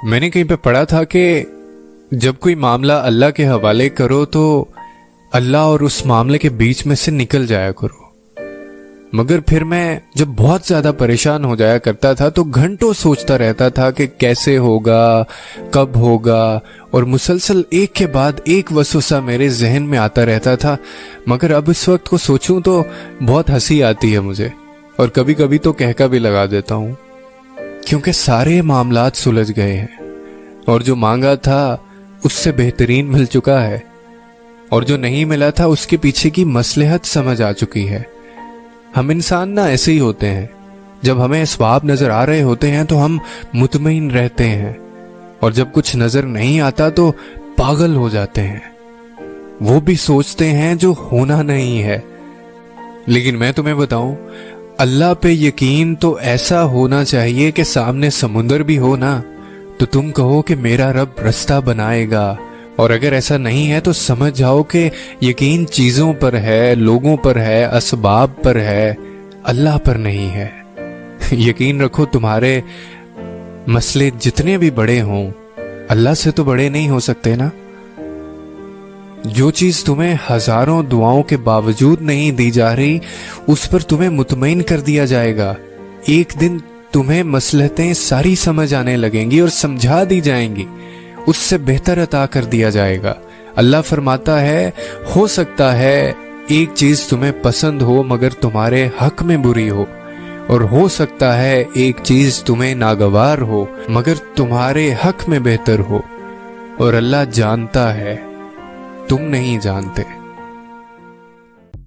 میں نے کہیں پہ پڑھا تھا کہ جب کوئی معاملہ اللہ کے حوالے کرو تو اللہ اور اس معاملے کے بیچ میں سے نکل جایا کرو، مگر پھر میں جب بہت زیادہ پریشان ہو جایا کرتا تھا تو گھنٹوں سوچتا رہتا تھا کہ کیسے ہوگا، کب ہوگا، اور مسلسل ایک کے بعد ایک وسوسہ میرے ذہن میں آتا رہتا تھا۔ مگر اب اس وقت کو سوچوں تو بہت ہنسی آتی ہے مجھے، اور کبھی کبھی تو کہکا بھی لگا دیتا ہوں، کیونکہ سارے معاملات سلجھ گئے ہیں، اور جو مانگا تھا اس سے بہترین مل چکا ہے، اور جو نہیں ملا تھا اس کے پیچھے کی مصلحت سمجھ آ چکی ہے۔ ہم انسان نہ ایسے ہی ہوتے ہیں، جب ہمیں اسباب نظر آ رہے ہوتے ہیں تو ہم مطمئن رہتے ہیں، اور جب کچھ نظر نہیں آتا تو پاگل ہو جاتے ہیں، وہ بھی سوچتے ہیں جو ہونا نہیں ہے۔ لیکن میں تمہیں بتاؤں، اللہ پہ یقین تو ایسا ہونا چاہیے کہ سامنے سمندر بھی ہو نا تو تم کہو کہ میرا رب رستہ بنائے گا، اور اگر ایسا نہیں ہے تو سمجھ جاؤ کہ یقین چیزوں پر ہے، لوگوں پر ہے، اسباب پر ہے، اللہ پر نہیں ہے۔ یقین رکھو تمہارے مسئلے جتنے بھی بڑے ہوں اللہ سے تو بڑے نہیں ہو سکتے نا۔ جو چیز تمہیں ہزاروں دعاؤں کے باوجود نہیں دی جا رہی اس پر تمہیں مطمئن کر دیا جائے گا۔ ایک دن تمہیں مصلحتیں ساری سمجھ آنے لگیں گی اور سمجھا دی جائیں گی، اس سے بہتر عطا کر دیا جائے گا۔ اللہ فرماتا ہے، ہو سکتا ہے ایک چیز تمہیں پسند ہو مگر تمہارے حق میں بری ہو، اور ہو سکتا ہے ایک چیز تمہیں ناگوار ہو مگر تمہارے حق میں بہتر ہو، اور اللہ جانتا ہے، تم نہیں جانتے۔